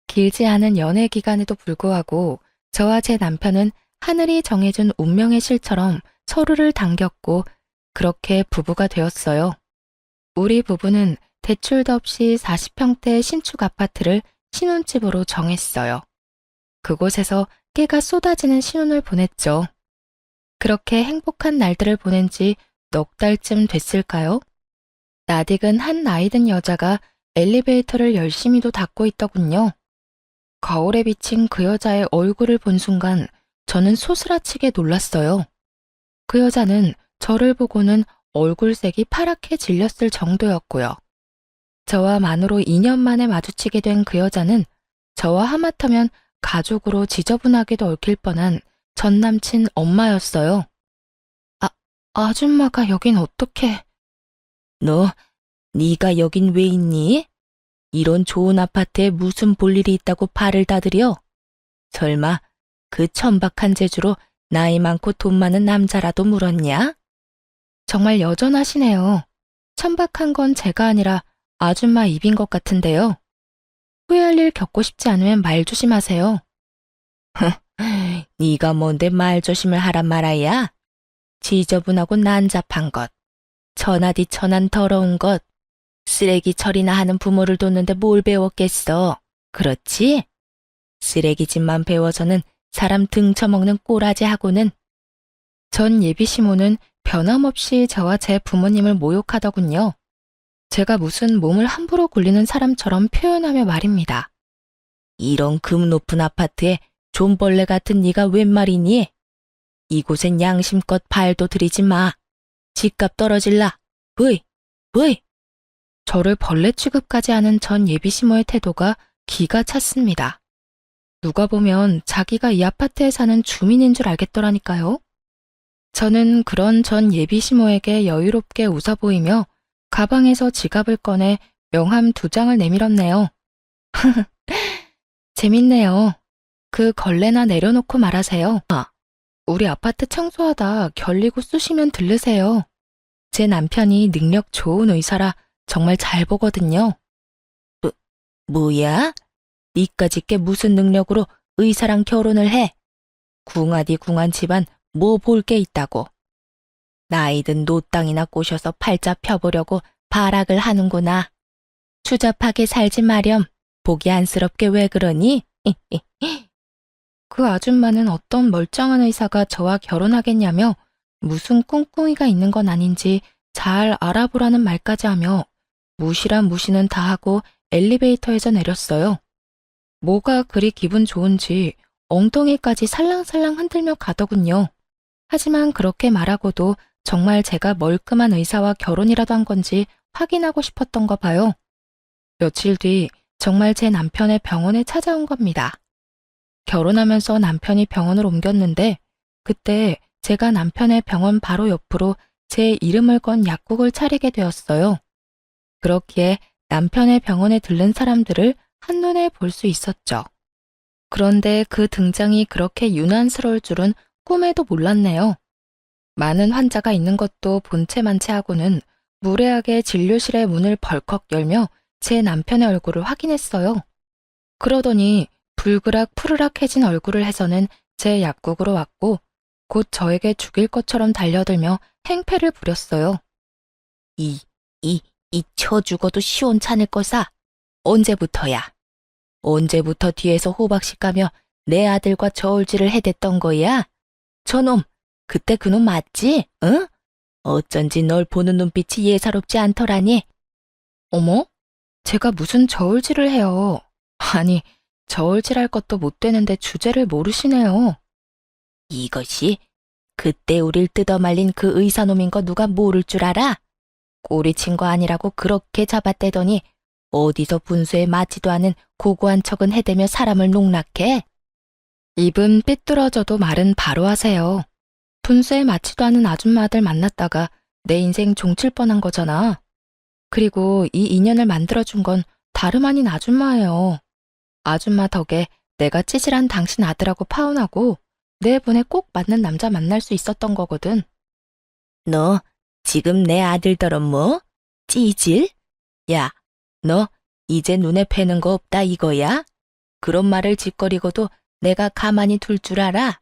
길지 않은 연애 기간에도 불구하고 저와 제 남편은 하늘이 정해준 운명의 실처럼 서로를 당겼고 그렇게 부부가 되었어요. 우리 부부는 대출도 없이 40평대 신축 아파트를 신혼집으로 정했어요. 그곳에서 깨가 쏟아지는 신혼을 보냈죠. 그렇게 행복한 날들을 보낸 지 넉 달쯤 됐을까요? 낯익은 한 나이 든 여자가 엘리베이터를 열심히도 닫고 있더군요. 거울에 비친 그 여자의 얼굴을 본 순간 저는 소스라치게 놀랐어요. 그 여자는 저를 보고는 얼굴색이 파랗게 질렸을 정도였고요. 저와 만으로 2년 만에 마주치게 된 그 여자는 저와 하마터면 가족으로 지저분하게도 얽힐 뻔한 전 남친 엄마였어요. 아줌마가 여긴 어떻게... 너, 네가 여긴 왜 있니? 이런 좋은 아파트에 무슨 볼일이 있다고 발을 다들여? 설마 그 천박한 재주로 나이 많고 돈 많은 남자라도 물었냐? 정말 여전하시네요. 천박한 건 제가 아니라 아줌마 입인 것 같은데요. 후회할 일 겪고 싶지 않으면 말 조심하세요. 네가 뭔데 말 조심을 하란 말아야? 지저분하고 난잡한 것, 천하디 천한 더러운 것, 쓰레기 처리나 하는 부모를 뒀는데 뭘 배웠겠어. 그렇지? 쓰레기집만 배워서는 사람 등쳐먹는 꼬라지하고는. 전 예비 시모는 변함없이 저와 제 부모님을 모욕하더군요. 제가 무슨 몸을 함부로 굴리는 사람처럼 표현하며 말입니다. 이런 금 높은 아파트에 존벌레 같은 네가 웬 말이니? 이곳엔 양심껏 발도 들이지 마. 집값 떨어질라. 브이, 브이. 저를 벌레 취급까지 하는 전 예비 시모의 태도가 기가 찼습니다. 누가 보면 자기가 이 아파트에 사는 주민인 줄 알겠더라니까요. 저는 그런 전 예비 시모에게 여유롭게 웃어 보이며 가방에서 지갑을 꺼내 명함 2장을 내밀었네요. 재밌네요. 그 걸레나 내려놓고 말하세요. 우리 아파트 청소하다 결리고 쑤시면 들르세요. 제 남편이 능력 좋은 의사라 정말 잘 보거든요. 뭐야? 니까짓 게 무슨 능력으로 의사랑 결혼을 해? 궁하디 궁한 집안 뭐 볼 게 있다고. 나이든 노땅이나 꼬셔서 팔자 펴보려고 발악을 하는구나. 추잡하게 살지 마렴. 보기 안쓰럽게 왜 그러니? 그 아줌마는 어떤 멀쩡한 의사가 저와 결혼하겠냐며 무슨 꿍꿍이가 있는 건 아닌지 잘 알아보라는 말까지 하며 무시란 무시는 다 하고 엘리베이터에서 내렸어요. 뭐가 그리 기분 좋은지 엉덩이까지 살랑살랑 흔들며 가더군요. 하지만 그렇게 말하고도 정말 제가 멀끔한 의사와 결혼이라도 한 건지 확인하고 싶었던가 봐요. 며칠 뒤 정말 제 남편의 병원에 찾아온 겁니다. 결혼하면서 남편이 병원을 옮겼는데 그때 제가 남편의 병원 바로 옆으로 제 이름을 건 약국을 차리게 되었어요. 그렇기에 남편의 병원에 들른 사람들을 한눈에 볼 수 있었죠. 그런데 그 등장이 그렇게 유난스러울 줄은 꿈에도 몰랐네요. 많은 환자가 있는 것도 본체만치 하고는 무례하게 진료실의 문을 벌컥 열며 제 남편의 얼굴을 확인했어요. 그러더니 불그락 푸르락해진 얼굴을 해서는 제 약국으로 왔고 곧 저에게 죽일 것처럼 달려들며 행패를 부렸어요. 이 쳐 죽어도 시원찮을 거사. 언제부터야? 언제부터 뒤에서 호박씨 까며 내 아들과 저울질을 해댔던 거야? 저놈, 그때 그놈 맞지? 응? 어쩐지 널 보는 눈빛이 예사롭지 않더라니. 어머? 제가 무슨 저울질을 해요. 아니, 저울질할 것도 못 되는데 주제를 모르시네요. 이것이 그때 우릴 뜯어말린 그 의사놈인 거 누가 모를 줄 알아? 꼬리친 거 아니라고 그렇게 잡아떼더니 어디서 분수에 맞지도 않은 고고한 척은 해대며 사람을 농락해? 입은 삐뚤어져도 말은 바로 하세요. 분수에 맞지도 않은 아줌마 아들 만났다가 내 인생 종칠 뻔한 거잖아. 그리고 이 인연을 만들어준 건 다름 아닌 아줌마예요. 아줌마 덕에 내가 찌질한 당신 아들하고 파혼하고 내 분에 꼭 맞는 남자 만날 수 있었던 거거든. 너 지금 내 아들더러 뭐? 찌질? 야, 너 이제 눈에 뵈는 거 없다 이거야? 그런 말을 짓거리고도 내가 가만히 둘 줄 알아?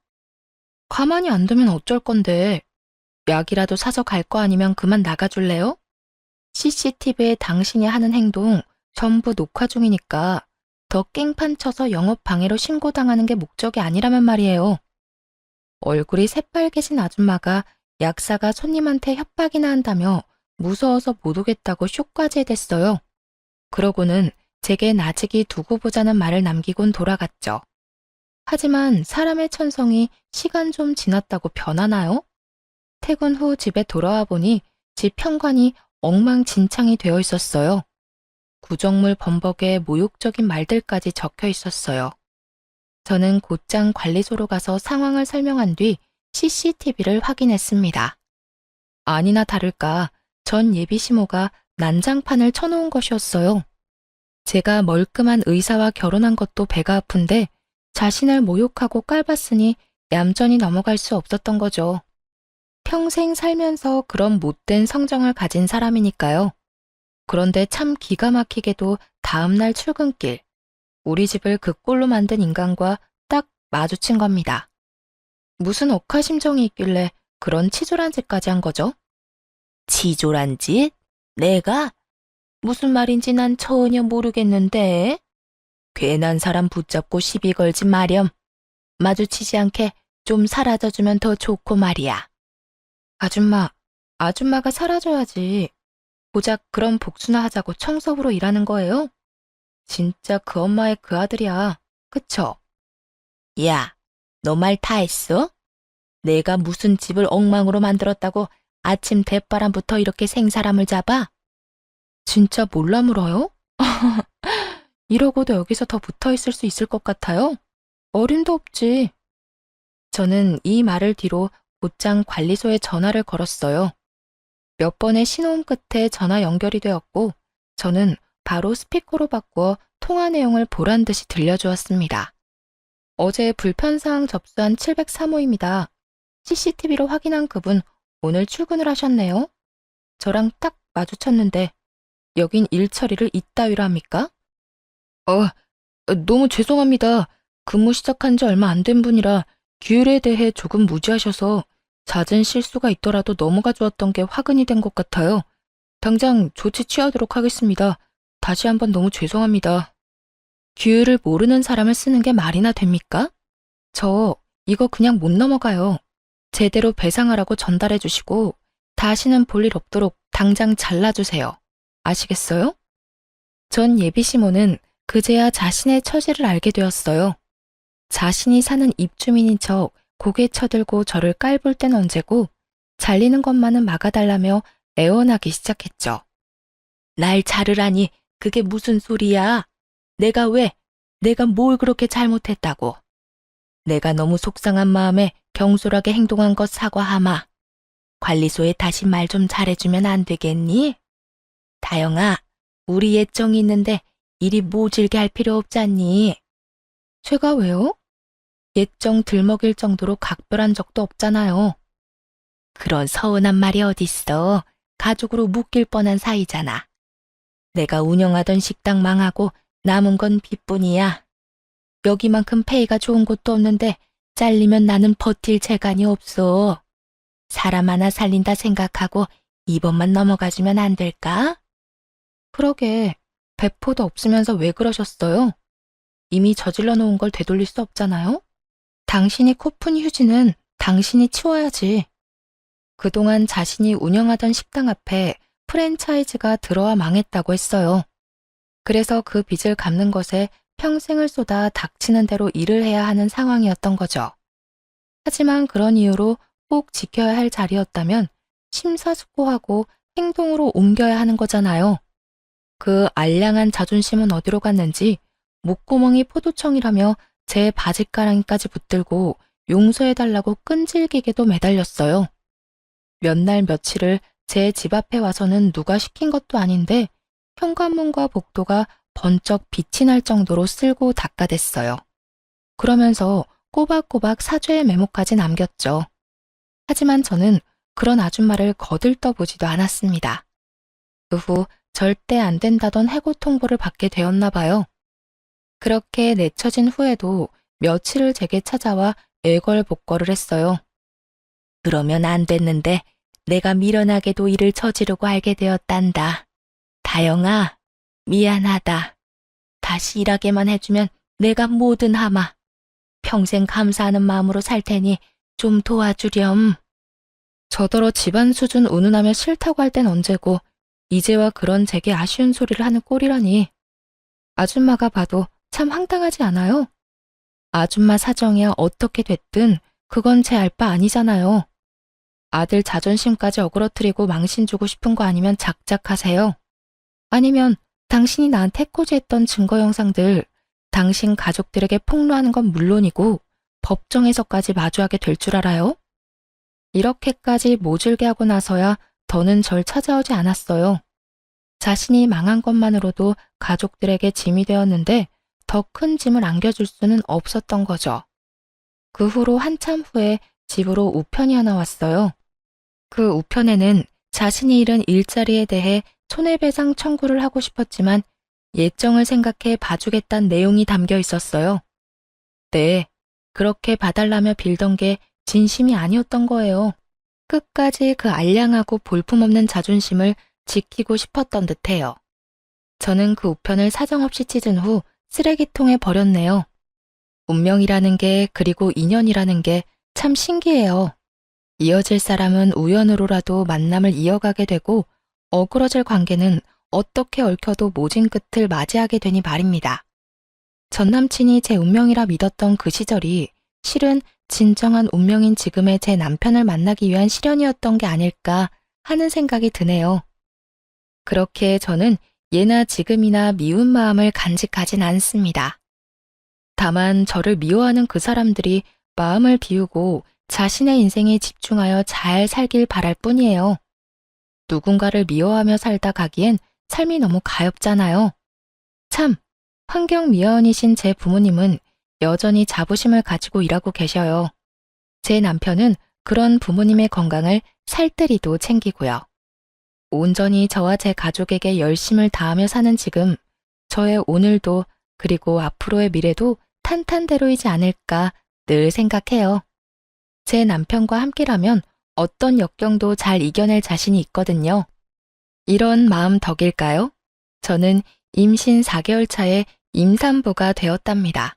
가만히 안 두면 어쩔 건데. 약이라도 사서 갈 거 아니면 그만 나가줄래요? CCTV에 당신이 하는 행동 전부 녹화 중이니까 더 깽판 쳐서 영업 방해로 신고당하는 게 목적이 아니라면 말이에요. 얼굴이 새빨개진 아줌마가 약사가 손님한테 협박이나 한다며 무서워서 못 오겠다고 쇼까지 해댔어요. 그러고는 제게 나직이 두고 보자는 말을 남기곤 돌아갔죠. 하지만 사람의 천성이 시간 좀 지났다고 변하나요? 퇴근 후 집에 돌아와 보니 집 현관이 엉망진창이 되어 있었어요. 구정물 범벅에 모욕적인 말들까지 적혀 있었어요. 저는 곧장 관리소로 가서 상황을 설명한 뒤 CCTV를 확인했습니다. 아니나 다를까 전 예비시모가 난장판을 쳐놓은 것이었어요. 제가 멀끔한 의사와 결혼한 것도 배가 아픈데 자신을 모욕하고 깔봤으니 얌전히 넘어갈 수 없었던 거죠. 평생 살면서 그런 못된 성정을 가진 사람이니까요. 그런데 참 기가 막히게도 다음날 출근길, 우리 집을 그 꼴로 만든 인간과 딱 마주친 겁니다. 무슨 억하심정이 있길래 그런 치졸한 짓까지 한 거죠? 치졸한 짓? 내가? 무슨 말인지 난 전혀 모르겠는데. 괜한 사람 붙잡고 시비 걸지 마렴. 마주치지 않게 좀 사라져주면 더 좋고 말이야. 아줌마가 사라져야지. 고작 그런 복수나 하자고 청소부로 일하는 거예요? 진짜 그 엄마의 그 아들이야. 그쵸? 야, 너 말 다 했어? 내가 무슨 집을 엉망으로 만들었다고 아침 대바람부터 이렇게 생사람을 잡아? 진짜 몰라 물어요? 이러고도 여기서 더 붙어 있을 수 있을 것 같아요? 어림도 없지. 저는 이 말을 뒤로 곧장 관리소에 전화를 걸었어요. 몇 번의 신호음 끝에 전화 연결이 되었고 저는 바로 스피커로 바꾸어 통화 내용을 보란 듯이 들려주었습니다. 어제 불편사항 접수한 703호입니다. CCTV로 확인한 그분 오늘 출근을 하셨네요. 저랑 딱 마주쳤는데 여긴 일 처리를 이따위로 합니까? 너무 죄송합니다. 근무 시작한 지 얼마 안 된 분이라 규율에 대해 조금 무지하셔서 잦은 실수가 있더라도 넘어가 주었던 게 화근이 된 것 같아요. 당장 조치 취하도록 하겠습니다. 다시 한번 너무 죄송합니다. 규율을 모르는 사람을 쓰는 게 말이나 됩니까? 저 이거 그냥 못 넘어가요. 제대로 배상하라고 전달해 주시고 다시는 볼 일 없도록 당장 잘라주세요. 아시겠어요? 전 예비시모는 그제야 자신의 처지를 알게 되었어요. 자신이 사는 입주민인 척 고개 쳐들고 저를 깔볼 땐 언제고 잘리는 것만은 막아달라며 애원하기 시작했죠. 날 자르라니 그게 무슨 소리야? 내가 뭘 그렇게 잘못했다고. 내가 너무 속상한 마음에 경솔하게 행동한 것 사과하마. 관리소에 다시 말 좀 잘해주면 안 되겠니? 다영아, 우리 예정이 있는데 이리 모질게 할 필요 없잖니. 제가 왜요? 예정 들먹일 정도로 각별한 적도 없잖아요. 그런 서운한 말이 어딨어. 가족으로 묶일 뻔한 사이잖아. 내가 운영하던 식당 망하고 남은 건 빚뿐이야. 여기만큼 페이가 좋은 곳도 없는데 잘리면 나는 버틸 재간이 없어. 사람 하나 살린다 생각하고 이번만 넘어가주면 안 될까? 그러게, 배포도 없으면서 왜 그러셨어요? 이미 저질러 놓은 걸 되돌릴 수 없잖아요? 당신이 코푼 휴지는 당신이 치워야지. 그동안 자신이 운영하던 식당 앞에 프랜차이즈가 들어와 망했다고 했어요. 그래서 그 빚을 갚는 것에 평생을 쏟아 닥치는 대로 일을 해야 하는 상황이었던 거죠. 하지만 그런 이유로 꼭 지켜야 할 자리였다면 심사숙고하고 행동으로 옮겨야 하는 거잖아요. 그 알량한 자존심은 어디로 갔는지 목구멍이 포도청이라며 제 바짓가랑이까지 붙들고 용서해달라고 끈질기게도 매달렸어요. 몇 날 며칠을 제 집 앞에 와서는 누가 시킨 것도 아닌데 현관문과 복도가 번쩍 빛이 날 정도로 쓸고 닦아댔어요. 그러면서 꼬박꼬박 사죄의 메모까지 남겼죠. 하지만 저는 그런 아줌마를 거들떠보지도 않았습니다. 그 후 절대 안 된다던 해고 통보를 받게 되었나 봐요. 그렇게 내쳐진 후에도 며칠을 제게 찾아와 애걸복걸을 했어요. 그러면 안 됐는데 내가 미련하게도 일을 저지르고 알게 되었단다. 다영아, 미안하다. 다시 일하게만 해주면 내가 뭐든 하마. 평생 감사하는 마음으로 살 테니 좀 도와주렴. 저더러 집안 수준 운운하며 싫다고 할 땐 언제고 이제와 그런 제게 아쉬운 소리를 하는 꼴이라니. 아줌마가 봐도 참 황당하지 않아요? 아줌마 사정이야 어떻게 됐든 그건 제 알 바 아니잖아요. 아들 자존심까지 어그러뜨리고 망신 주고 싶은 거 아니면 작작하세요. 아니면 당신이 나한테 해코지했던 증거 영상들 당신 가족들에게 폭로하는 건 물론이고 법정에서까지 마주하게 될 줄 알아요? 이렇게까지 모질게 하고 나서야 더는 절 찾아오지 않았어요. 자신이 망한 것만으로도 가족들에게 짐이 되었는데 더 큰 짐을 안겨줄 수는 없었던 거죠. 그 후로 한참 후에 집으로 우편이 하나 왔어요. 그 우편에는 자신이 잃은 일자리에 대해 손해배상 청구를 하고 싶었지만 예정을 생각해 봐주겠다는 내용이 담겨 있었어요. 네, 그렇게 봐달라며 빌던 게 진심이 아니었던 거예요. 끝까지 그 알량하고 볼품없는 자존심을 지키고 싶었던 듯해요. 저는 그 우편을 사정없이 찢은 후 쓰레기통에 버렸네요. 운명이라는 게 그리고 인연이라는 게 참 신기해요. 이어질 사람은 우연으로라도 만남을 이어가게 되고 어그러질 관계는 어떻게 얽혀도 모진 끝을 맞이하게 되니 말입니다. 전 남친이 제 운명이라 믿었던 그 시절이 실은 진정한 운명인 지금의 제 남편을 만나기 위한 시련이었던 게 아닐까 하는 생각이 드네요. 그렇게 저는 예나 지금이나 미운 마음을 간직하진 않습니다. 다만 저를 미워하는 그 사람들이 마음을 비우고 자신의 인생에 집중하여 잘 살길 바랄 뿐이에요. 누군가를 미워하며 살다 가기엔 삶이 너무 가엾잖아요. 참, 환경미화원이신 제 부모님은 여전히 자부심을 가지고 일하고 계셔요. 제 남편은 그런 부모님의 건강을 살뜰히도 챙기고요. 온전히 저와 제 가족에게 열심을 다하며 사는 지금, 저의 오늘도 그리고 앞으로의 미래도 탄탄대로이지 않을까 늘 생각해요. 제 남편과 함께라면 어떤 역경도 잘 이겨낼 자신이 있거든요. 이런 마음 덕일까요? 저는 임신 4개월 차에 임산부가 되었답니다.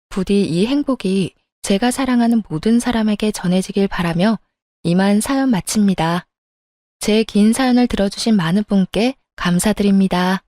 부디 이 행복이 제가 사랑하는 모든 사람에게 전해지길 바라며 이만 사연 마칩니다. 제 긴 사연을 들어주신 많은 분께 감사드립니다.